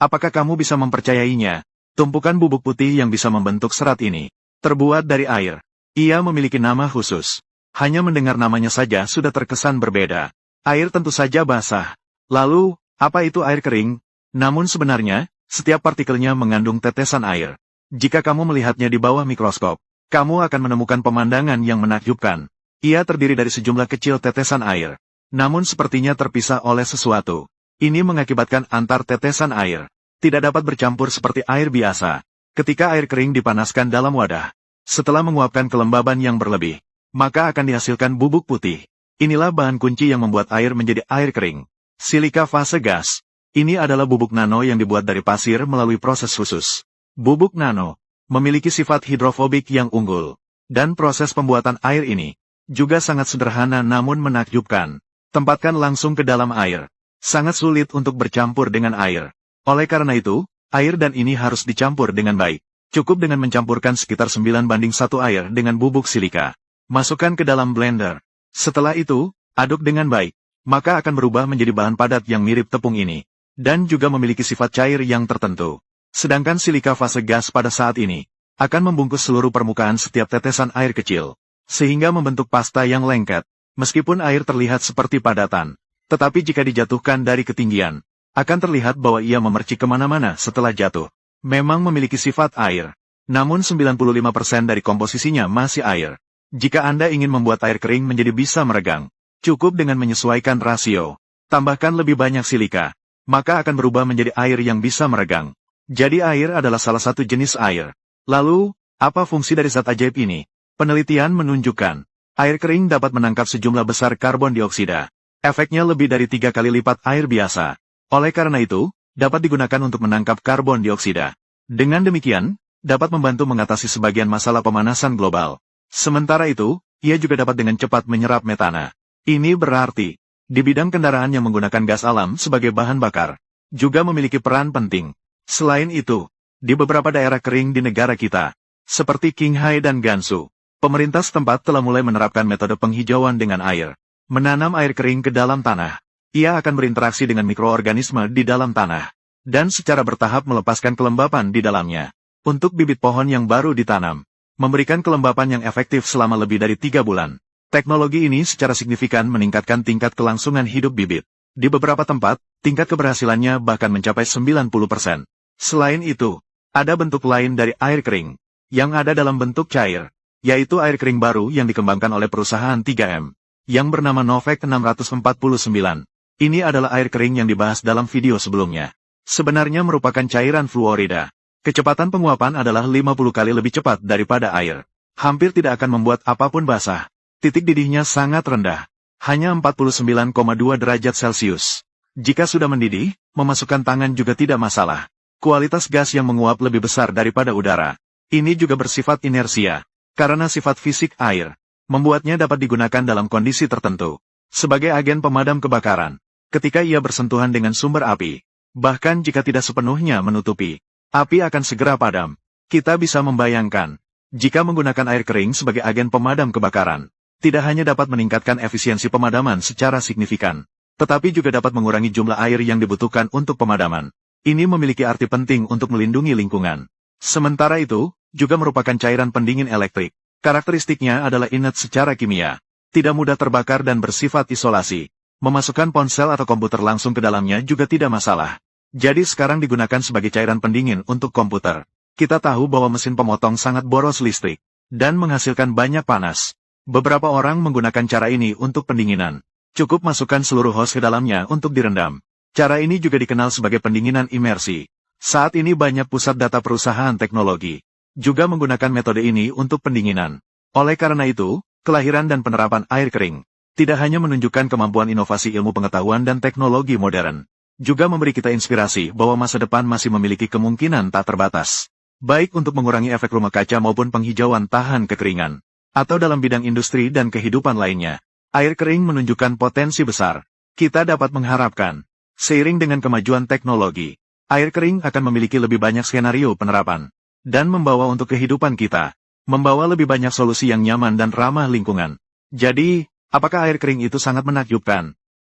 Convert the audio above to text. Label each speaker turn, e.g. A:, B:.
A: Apakah kamu bisa mempercayainya? Tumpukan bubuk putih yang bisa membentuk serat ini terbuat dari air. Ia memiliki nama khusus. Hanya mendengar namanya saja sudah terkesan berbeda. Air tentu saja basah. Lalu, apa itu air kering? Namun sebenarnya, setiap partikelnya mengandung tetesan air. Jika kamu melihatnya di bawah mikroskop, kamu akan menemukan pemandangan yang menakjubkan. Ia terdiri dari sejumlah kecil tetesan air. Namun sepertinya terpisah oleh sesuatu. Ini mengakibatkan antar tetesan air tidak dapat bercampur seperti air biasa. Ketika air kering dipanaskan dalam wadah, setelah menguapkan kelembaban yang berlebih, maka akan dihasilkan bubuk putih. Inilah bahan kunci yang membuat air menjadi air kering. Silika fase gas. Ini adalah bubuk nano yang dibuat dari pasir melalui proses khusus. Bubuk nano memiliki sifat hidrofobik yang unggul. Dan proses pembuatan air ini juga sangat sederhana namun menakjubkan. Tempatkan langsung ke dalam air. Sangat sulit untuk bercampur dengan air. Oleh karena itu, air dan ini harus dicampur dengan baik. Cukup dengan mencampurkan sekitar 9:1 air dengan bubuk silika. Masukkan ke dalam blender. Setelah itu, aduk dengan baik. Maka akan berubah menjadi bahan padat yang mirip tepung ini. Dan juga memiliki sifat cair yang tertentu. Sedangkan silika fase gas pada saat ini akan membungkus seluruh permukaan setiap tetesan air kecil, sehingga membentuk pasta yang lengket. Meskipun air terlihat seperti padatan, tetapi jika dijatuhkan dari ketinggian, akan terlihat bahwa ia memercik kemana-mana setelah jatuh. Memang memiliki sifat air, namun 95% dari komposisinya masih air. Jika Anda ingin membuat air kering menjadi bisa meregang, cukup dengan menyesuaikan rasio. Tambahkan lebih banyak silika, maka akan berubah menjadi air yang bisa meregang. Jadi air adalah salah satu jenis air. Lalu, apa fungsi dari zat ajaib ini? Penelitian menunjukkan, air kering dapat menangkap sejumlah besar karbon dioksida. Efeknya lebih dari 3 kali lipat air biasa. Oleh karena itu, dapat digunakan untuk menangkap karbon dioksida. Dengan demikian, dapat membantu mengatasi sebagian masalah pemanasan global. Sementara itu, ia juga dapat dengan cepat menyerap metana. Ini berarti, di bidang kendaraan yang menggunakan gas alam sebagai bahan bakar, juga memiliki peran penting. Selain itu, di beberapa daerah kering di negara kita, seperti Qinghai dan Gansu, pemerintah setempat telah mulai menerapkan metode penghijauan dengan air. Menanam air kering ke dalam tanah. Ia akan berinteraksi dengan mikroorganisme di dalam tanah, dan secara bertahap melepaskan kelembapan di dalamnya. Untuk bibit pohon yang baru ditanam, memberikan kelembapan yang efektif selama lebih dari 3 bulan. Teknologi ini secara signifikan meningkatkan tingkat kelangsungan hidup bibit. Di beberapa tempat, tingkat keberhasilannya bahkan mencapai 90%. Selain itu, ada bentuk lain dari air kering, yang ada dalam bentuk cair, yaitu air kering baru yang dikembangkan oleh perusahaan 3M, yang bernama Novec 649. Ini adalah air kering yang dibahas dalam video sebelumnya. Sebenarnya merupakan cairan fluorida. Kecepatan penguapan adalah 50 kali lebih cepat daripada air. Hampir tidak akan membuat apapun basah. Titik didihnya sangat rendah. Hanya 49,2 derajat Celcius. Jika sudah mendidih, memasukkan tangan juga tidak masalah. Kualitas gas yang menguap lebih besar daripada udara. Ini juga bersifat inersia. Karena sifat fisik air, membuatnya dapat digunakan dalam kondisi tertentu. Sebagai agen pemadam kebakaran. Ketika ia bersentuhan dengan sumber api, bahkan jika tidak sepenuhnya menutupi, api akan segera padam. Kita bisa membayangkan, jika menggunakan air kering sebagai agen pemadam kebakaran, tidak hanya dapat meningkatkan efisiensi pemadaman secara signifikan, tetapi juga dapat mengurangi jumlah air yang dibutuhkan untuk pemadaman. Ini memiliki arti penting untuk melindungi lingkungan. Sementara itu, juga merupakan cairan pendingin elektrik. Karakteristiknya adalah inert secara kimia, tidak mudah terbakar dan bersifat isolasi. Memasukkan ponsel atau komputer langsung ke dalamnya juga tidak masalah. Jadi sekarang digunakan sebagai cairan pendingin untuk komputer. Kita tahu bahwa mesin pemotong sangat boros listrik, dan menghasilkan banyak panas. Beberapa orang menggunakan cara ini untuk pendinginan. Cukup masukkan seluruh hos ke dalamnya untuk direndam. Cara ini juga dikenal sebagai pendinginan imersi. Saat ini banyak pusat data perusahaan teknologi juga menggunakan metode ini untuk pendinginan. Oleh karena itu, kelahiran dan penerapan air kering tidak hanya menunjukkan kemampuan inovasi ilmu pengetahuan dan teknologi modern, juga memberi kita inspirasi bahwa masa depan masih memiliki kemungkinan tak terbatas. Baik untuk mengurangi efek rumah kaca maupun penghijauan tahan kekeringan, atau dalam bidang industri dan kehidupan lainnya. Air kering menunjukkan potensi besar. Kita dapat mengharapkan, seiring dengan kemajuan teknologi, air kering akan memiliki lebih banyak skenario penerapan, dan membawa untuk kehidupan kita, membawa lebih banyak solusi yang nyaman dan ramah lingkungan. Jadi, apakah air kering itu sangat menakjubkan?